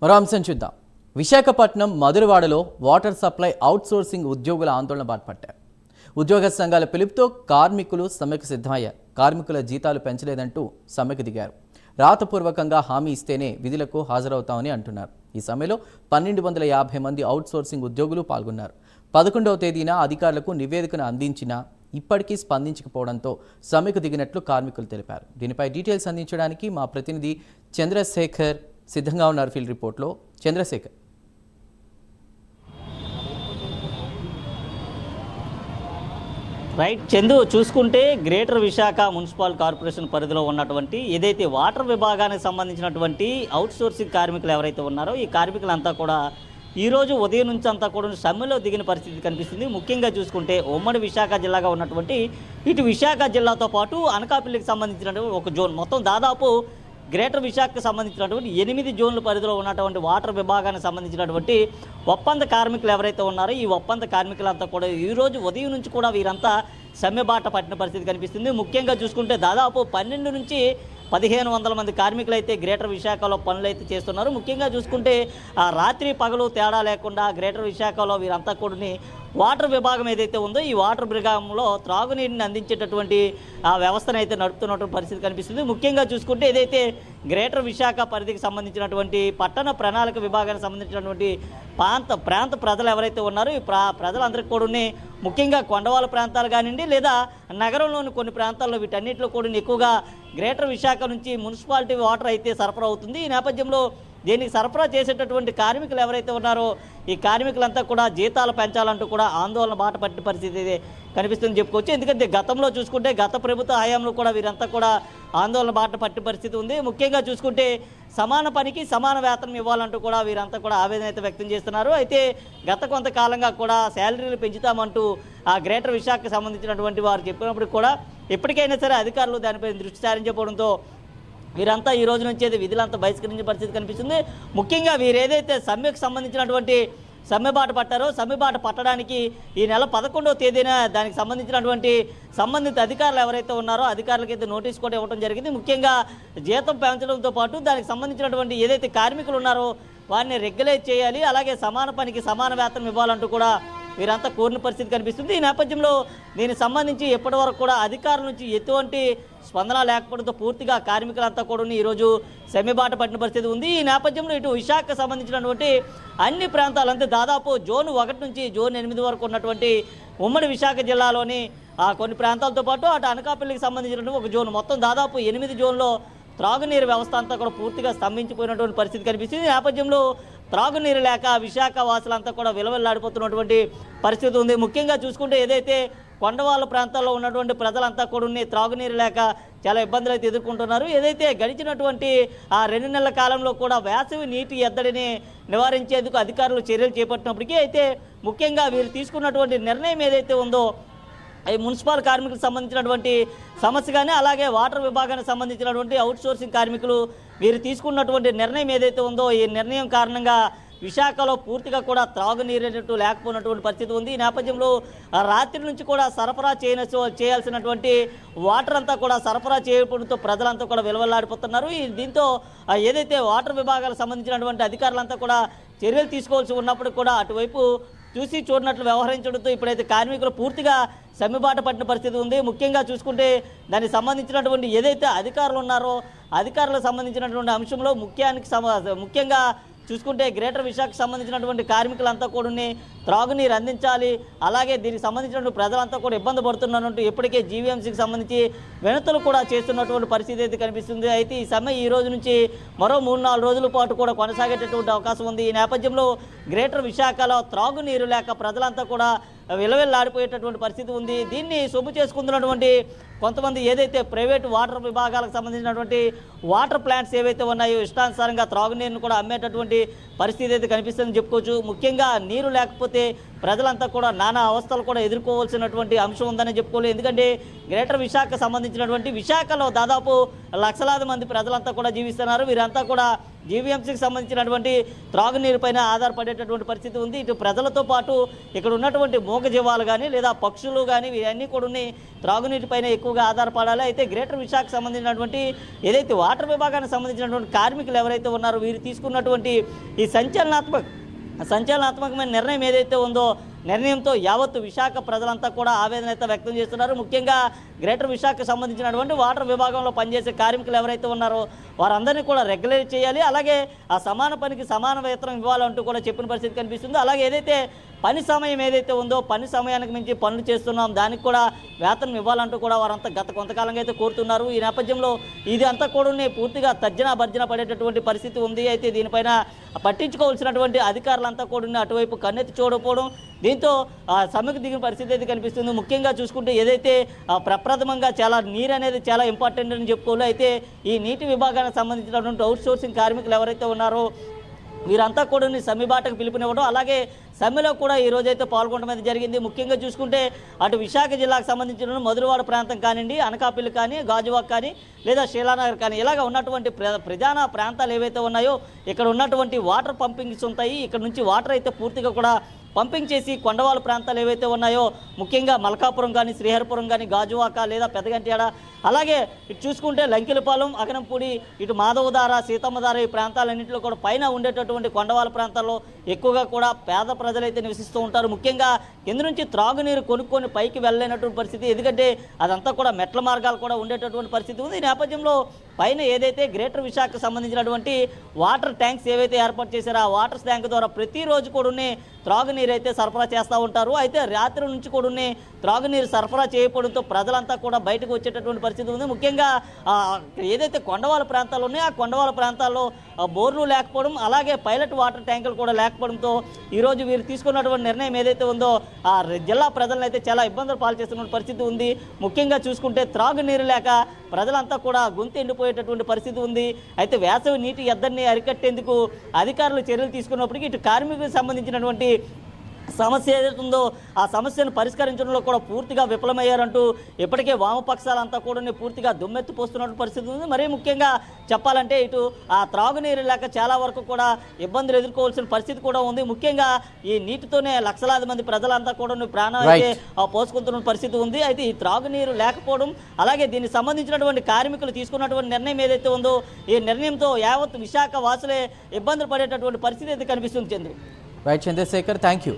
మరో అంశం చూద్దాం. విశాఖపట్నం మధురవాడలో వాటర్ సప్లై అవుట్సోర్సింగ్ ఉద్యోగుల ఆందోళన బాటపట్టారు. ఉద్యోగ సంఘాల పిలుపుతో కార్మికులు సమ్మెకు సిద్ధమయ్యారు. కార్మికుల జీతాలు పెంచలేదంటూ సమ్మెకు దిగారు. రాతపూర్వకంగా హామీ ఇస్తేనే విధులకు హాజరవుతామని అంటున్నారు. ఈ సమ్మెలో 1250 మంది అవుట్సోర్సింగ్ ఉద్యోగులు పాల్గొన్నారు. 11వ తేదీన అధికారులకు నివేదికను అందించినా ఇప్పటికీ స్పందించకపోవడంతో సమ్మెకు దిగినట్లు కార్మికులు తెలిపారు. దీనిపై డీటెయిల్స్ అందించడానికి మా ప్రతినిధి చంద్రశేఖర్ సిద్ధంగా ఉన్నారు. ఫీల్డ్ రిపోర్ట్లో చంద్రశేఖర్. రైట్ చందు, చూసుకుంటే గ్రేటర్ విశాఖ మున్సిపల్ కార్పొరేషన్ పరిధిలో ఉన్నటువంటి ఏదైతే వాటర్ విభాగానికి సంబంధించినటువంటి అవుట్సోర్సింగ్ కార్మికులు ఎవరైతే ఉన్నారో ఈ కార్మికులంతా కూడా ఈరోజు ఉదయం నుంచి అంతా కూడా సమ్మెలో దిగిన పరిస్థితి కనిపిస్తుంది. ముఖ్యంగా చూసుకుంటే ఉమ్మడి విశాఖ జిల్లాగా ఉన్నటువంటి ఇటు విశాఖ జిల్లాతో పాటు అనకాపల్లికి సంబంధించినటువంటి ఒక జోన్ మొత్తం దాదాపు గ్రేటర్ విశాఖకు సంబంధించినటువంటి 8 జోన్ల పరిధిలో ఉన్నటువంటి వాటర్ విభాగానికి సంబంధించినటువంటి ఒప్పంద కార్మికులు ఎవరైతే ఉన్నారో ఈ ఒప్పంద కార్మికులంతా కూడా ఈరోజు ఉదయం నుంచి కూడా వీరంతా సమ్మె బాట పట్టిన పరిస్థితి కనిపిస్తుంది. ముఖ్యంగా చూసుకుంటే దాదాపు 12 నుంచి 1500 మంది కార్మికులు అయితే గ్రేటర్ విశాఖలో పనులు అయితే చేస్తున్నారు. ముఖ్యంగా చూసుకుంటే ఆ రాత్రి పగలు తేడా లేకుండా గ్రేటర్ విశాఖలో వీరంతా కూడా వాటర్ విభాగం ఏదైతే ఉందో ఈ వాటర్ విభాగంలో త్రాగునీటిని అందించేటటువంటి ఆ వ్యవస్థను అయితే నడుపుతున్నటువంటి పరిస్థితి కనిపిస్తుంది. ముఖ్యంగా చూసుకుంటే ఏదైతే గ్రేటర్ విశాఖ పరిధికి సంబంధించినటువంటి పట్టణ ప్రణాళిక విభాగానికి సంబంధించినటువంటి ప్రాంత ప్రజలు ఎవరైతే ఉన్నారో ఈ ప్రజలందరికీ కూడా ముఖ్యంగా కొండవాళ్ళ ప్రాంతాలు కానివ్వండి లేదా నగరంలోని కొన్ని ప్రాంతాల్లో వీటన్నిటిలో కూడా ఎక్కువగా గ్రేటర్ విశాఖ నుంచి మున్సిపాలిటీ వాటర్ అయితే సరఫరా అవుతుంది. ఈ నేపథ్యంలో దీనికి సరఫరా చేసేటటువంటి కార్మికులు ఎవరైతే ఉన్నారో ఈ కార్మికులంతా కూడా జీతాలు పెంచాలంటూ కూడా ఆందోళన బాట పట్టిన పరిస్థితి కనిపిస్తుందని చెప్పుకోవచ్చు. ఎందుకంటే గతంలో చూసుకుంటే గత ప్రభుత్వ హయాంలో కూడా వీరంతా కూడా ఆందోళన బాట పట్టిన పరిస్థితి ఉంది. ముఖ్యంగా చూసుకుంటే సమాన పనికి సమాన వేతనం ఇవ్వాలంటూ కూడా వీరంతా కూడా ఆవేదన అయితే వ్యక్తం చేస్తున్నారు. అయితే గత కొంతకాలంగా కూడా శాలరీలు పెంచుతామంటూ ఆ గ్రేటర్ విశాఖకు సంబంధించినటువంటి వారు చెప్పినప్పుడు కూడా ఎప్పటికైనా సరే అధికారులు దానిపై దృష్టి సారించకపోవడంతో వీరంతా ఈ రోజు నుంచి అయితే విధులంతా బహిష్కరించే పరిస్థితి కనిపిస్తుంది. ముఖ్యంగా వీరు ఏదైతే సమ్మెకు సంబంధించినటువంటి సమ్మె బాట పట్టారో సమ్మె బాట పట్టడానికి ఈ నెల 11వ తేదీన దానికి సంబంధించినటువంటి సంబంధిత అధికారులు ఎవరైతే ఉన్నారో అధికారులకైతే నోటీస్ కూడా ఇవ్వడం జరిగింది. ముఖ్యంగా జీతం పెంచడంతో పాటు దానికి సంబంధించినటువంటి ఏదైతే కార్మికులు ఉన్నారో వారిని రెగ్యులేట్ చేయాలి, అలాగే సమాన పనికి సమాన వేతనం ఇవ్వాలంటూ కూడా వీరంతా కోరిన పరిస్థితి కనిపిస్తుంది. ఈ నేపథ్యంలో దీనికి సంబంధించి ఎప్పటి వరకు కూడా అధికారుల నుంచి ఎటువంటి స్పందన లేకపోవడంతో పూర్తిగా కార్మికులంతా కూడా ఈరోజు సమ్మెబాట పట్టిన పరిస్థితి ఉంది. ఈ నేపథ్యంలో ఇటు విశాఖకు సంబంధించినటువంటి అన్ని ప్రాంతాలు అంటే దాదాపు జోన్ 1 నుంచి జోన్ 8 వరకు ఉన్నటువంటి ఉమ్మడి విశాఖ జిల్లాలోని కొన్ని ప్రాంతాలతో పాటు అటు అనకాపల్లికి సంబంధించినటువంటి ఒక జోన్ మొత్తం దాదాపు 8 జోన్లో త్రాగునీరు వ్యవస్థ అంతా కూడా పూర్తిగా స్తంభించిపోయినటువంటి పరిస్థితి కనిపిస్తుంది. ఈ నేపథ్యంలో త్రాగునీరు లేక విశాఖ వాసులంతా కూడా విలవిల్లాడిపోతున్నటువంటి పరిస్థితి ఉంది. ముఖ్యంగా చూసుకుంటే ఏదైతే కొండవాళ్ళ ప్రాంతాల్లో ఉన్నటువంటి ప్రజలంతా కూడా త్రాగునీరు లేక చాలా ఇబ్బందులు అయితే ఎదుర్కొంటున్నారు. ఏదైతే గడిచినటువంటి ఆ 2 నెలల కాలంలో కూడా వేసవి నీటి ఎద్దడిని నివారించేందుకు అధికారులు చర్యలు చేపట్టినప్పటికీ అయితే ముఖ్యంగా వీరు తీసుకున్నటువంటి నిర్ణయం ఏదైతే ఉందో ఈ మున్సిపల్ కార్మికులకు సంబంధించినటువంటి సమస్య కానీ అలాగే వాటర్ విభాగానికి సంబంధించినటువంటి అవుట్సోర్సింగ్ కార్మికులు వీరు తీసుకున్నటువంటి నిర్ణయం ఏదైతే ఉందో ఈ నిర్ణయం కారణంగా విశాఖలో పూర్తిగా కూడా త్రాగునీరు లేకపోయినటువంటి పరిస్థితి ఉంది. ఈ నేపథ్యంలో రాత్రి నుంచి కూడా సరఫరా చేయాల్సినటువంటి వాటర్ అంతా కూడా సరఫరా చేయడంతో ప్రజలంతా కూడా విలువలాడిపోతున్నారు. దీంతో ఏదైతే వాటర్ విభాగాలకు సంబంధించినటువంటి అధికారులంతా కూడా చర్యలు తీసుకోవాల్సి ఉన్నప్పుడు కూడా అటువైపు చూసి చూడనట్లు వ్యవహరించడంతో ఇప్పుడైతే కార్మికులు పూర్తిగా సమ్మెబాట పట్టిన పరిస్థితి ఉంది. ముఖ్యంగా చూసుకుంటే దానికి సంబంధించినటువంటి ఏదైతే అధికారులు ఉన్నారో అధికారులకు సంబంధించినటువంటి అంశంలో ముఖ్యంగా చూసుకుంటే గ్రేటర్ విశాఖకు సంబంధించినటువంటి కార్మికులంతా కూడా త్రాగునీరు అందించాలి, అలాగే దీనికి సంబంధించినటువంటి ప్రజలంతా కూడా ఇబ్బంది పడుతున్నట్టు ఇప్పటికే జీవీఎంసీకి సంబంధించి వినతులు కూడా చేస్తున్నటువంటి పరిస్థితి అయితే కనిపిస్తుంది. అయితే ఈ సమ్మె ఈ రోజు నుంచి మరో 3-4 రోజుల పాటు కూడా కొనసాగేటటువంటి అవకాశం ఉంది. ఈ నేపథ్యంలో గ్రేటర్ విశాఖలో త్రాగునీరు లేక ప్రజలంతా కూడా విలవిల్లాడిపోయేటటువంటి పరిస్థితి ఉంది. దీన్ని సొమ్ము చేసుకుంటున్నటువంటి కొంతమంది ఏదైతే ప్రైవేటు వాటర్ విభాగాలకు సంబంధించినటువంటి వాటర్ ప్లాంట్స్ ఏవైతే ఉన్నాయో ఇష్టానుసారంగా త్రాగునీరును కూడా అమ్మేటటువంటి పరిస్థితి అయితే కనిపిస్తుందని చెప్పుకోవచ్చు. ముఖ్యంగా నీరు లేకపోతే ప్రజలంతా కూడా నానా అవస్థలు కూడా ఎదుర్కోవాల్సినటువంటి అంశం ఉందని చెప్పుకోవాలి. ఎందుకంటే గ్రేటర్ విశాఖకు సంబంధించినటువంటి విశాఖలో దాదాపు లక్షలాది మంది ప్రజలంతా కూడా జీవిస్తున్నారు. వీరంతా కూడా జీవీఎంసీకి సంబంధించినటువంటి త్రాగునీరుపైన ఆధారపడేటటువంటి పరిస్థితి ఉంది. ఇటు ప్రజలతో పాటు ఇక్కడ ఉన్నటువంటి మూగజీవాలు కానీ లేదా పక్షులు కానీ ఇవన్నీ కూడా ఉన్నాయి, త్రాగునీటిపైన ఎక్కువగా ఆధారపడాలి. అయితే గ్రేటర్ విశాఖకు సంబంధించినటువంటి ఏదైతే వాటర్ విభాగానికి సంబంధించినటువంటి కార్మికులు ఎవరైతే ఉన్నారో వీరు తీసుకున్నటువంటి ఈ సంచలనాత్మకమైన నిర్ణయం ఏదైతే ఉందో నిర్ణయంతో యావత్తు విశాఖ ప్రజలంతా కూడా ఆవేదన అయితే వ్యక్తం చేస్తున్నారు. ముఖ్యంగా గ్రేటర్ విశాఖకు సంబంధించినటువంటి వాటర్ విభాగంలో పనిచేసే కార్మికులు ఎవరైతే ఉన్నారో వారందరినీ కూడా రెగ్యులేట్ చేయాలి, అలాగే ఆ సమాన పనికి సమాన వేతనం ఇవ్వాలంటూ కూడా చెప్పిన పరిస్థితి కనిపిస్తుంది. అలాగే ఏదైతే పని సమయం ఏదైతే ఉందో పని సమయానికి మించి పనులు చేస్తున్నాం దానికి కూడా వేతనం ఇవ్వాలంటూ కూడా వారంతా గత కొంతకాలంగా అయితే కోరుతున్నారు. ఈ నేపథ్యంలో ఇది అంతా కూడా పూర్తిగా తర్జన పడేటటువంటి పరిస్థితి ఉంది. అయితే దీనిపైన పట్టించుకోవాల్సినటువంటి అధికారులంతా కూడా అటువైపు కన్నెత్తి చూడకపోవడం, దీంతో సమ్మెకు దిగిన పరిస్థితి అయితే కనిపిస్తుంది. ముఖ్యంగా చూసుకుంటే ఏదైతే ప్రప్రథమంగా చాలా నీరు అనేది చాలా ఇంపార్టెంట్ అని చెప్పుకోవాలి. అయితే ఈ నీటి విభాగానికి సంబంధించినటువంటి అవుట్సోర్సింగ్ కార్మికులు ఎవరైతే ఉన్నారో వీరంతా కూడా సమ్మె బాటకు పిలుపునివ్వడం, అలాగే సమ్మెలో కూడా ఈ రోజైతే పాల్గొనడం జరిగింది. ముఖ్యంగా చూసుకుంటే అటు విశాఖ జిల్లాకు సంబంధించిన మధురవాడ ప్రాంతం కానివ్వండి, అనకాపల్లి కానీ, గాజువాక్ కానీ లేదా శీలానగర్ కానీ ఇలాగ ఉన్నటువంటి ప్రధాన ప్రాంతాలు ఏవైతే ఉన్నాయో ఇక్కడ ఉన్నటువంటి వాటర్ పంపింగ్స్ ఉంటాయి. ఇక్కడ నుంచి వాటర్ అయితే పూర్తిగా కూడా పంపింగ్ చేసి కొండవాళ్ళ ప్రాంతాలు ఏవైతే ఉన్నాయో ముఖ్యంగా మల్కాపురం కానీ, శ్రీహరిపురం కానీ, గాజువాక లేదా పెదగంట్యాడ, అలాగే ఇటు చూసుకుంటే లంకిలపాలెం, అగనంపూడి, ఇటు మాధవధార, సీతమ్మధార ఈ ప్రాంతాలన్నింటిలో కూడా పైన ఉండేటటువంటి కొండవాళ్ళ ప్రాంతాల్లో ఎక్కువగా కూడా పేద ప్రజలైతే నివసిస్తూ ఉంటారు. ముఖ్యంగా కింద నుంచి త్రాగునీరు కొనుక్కొని పైకి వెళ్ళలేనటువంటి పరిస్థితి, ఎందుకంటే అదంతా కూడా మెట్ల మార్గాలు కూడా ఉండేటటువంటి పరిస్థితి ఉంది. ఈ నేపథ్యంలో పైన ఏదైతే గ్రేటర్ విశాఖకు సంబంధించినటువంటి వాటర్ ట్యాంక్స్ ఏవైతే ఏర్పాటు చేశారో ఆ వాటర్ ట్యాంక్ ద్వారా ప్రతిరోజు కూడా త్రాగునీరు అయితే సరఫరా చేస్తూ ఉంటారు. అయితే రాత్రి నుంచి కూడా త్రాగునీరు సరఫరా చేయకపోవడంతో ప్రజలంతా కూడా బయటకు వచ్చేటటువంటి పరిస్థితి ఉంది. ముఖ్యంగా ఏదైతే కొండవాళ్ళ ప్రాంతాలు ఉన్నాయో ఆ కొండవాళ్ళ ప్రాంతాల్లో బోర్లు లేకపోవడం, అలాగే పైలట్ వాటర్ ట్యాంకులు కూడా లేకపోవడంతో ఈరోజు వీరు తీసుకున్నటువంటి నిర్ణయం ఏదైతే ఉందో ఆ జిల్లా ప్రజలను అయితే చాలా ఇబ్బందులు పాలు చేస్తున్న పరిస్థితి ఉంది. ముఖ్యంగా చూసుకుంటే త్రాగునీరు లేక ప్రజలంతా కూడా గొంతు ఎండిపోయేటటువంటి పరిస్థితి ఉంది. అయితే వేసవి నీటి ఎద్దడిని అరికట్టేందుకు అధికారులు చర్యలు తీసుకున్నప్పటికీ ఇటు కార్మికులకు సంబంధించినటువంటి సమస్య ఏదైతే ఉందో ఆ సమస్యను పరిష్కరించడంలో కూడా పూర్తిగా విఫలమయ్యారంటూ ఇప్పటికే వామపక్షాలంతా కూడా పూర్తిగా దుమ్మెత్తి పోస్తున్న పరిస్థితి ఉంది. మరీ ముఖ్యంగా చెప్పాలంటే ఇటు ఆ త్రాగునీరు లేక చాలా వరకు కూడా ఇబ్బందులు ఎదుర్కోవాల్సిన పరిస్థితి కూడా ఉంది. ముఖ్యంగా ఈ నీటితోనే లక్షలాది మంది ప్రజలంతా కూడా ప్రాణాలు అయితే పోసుకుంటున్న పరిస్థితి ఉంది. అయితే ఈ త్రాగునీరు లేకపోవడం, అలాగే దీనికి సంబంధించినటువంటి కార్మికులు తీసుకున్నటువంటి నిర్ణయం ఏదైతే ఉందో ఈ నిర్ణయంతో యావత్ విశాఖ వాసులే ఇబ్బందులు పడేటటువంటి పరిస్థితి అయితే కనిపిస్తుంది. Chandru. Right Chandrashekhar, thank you.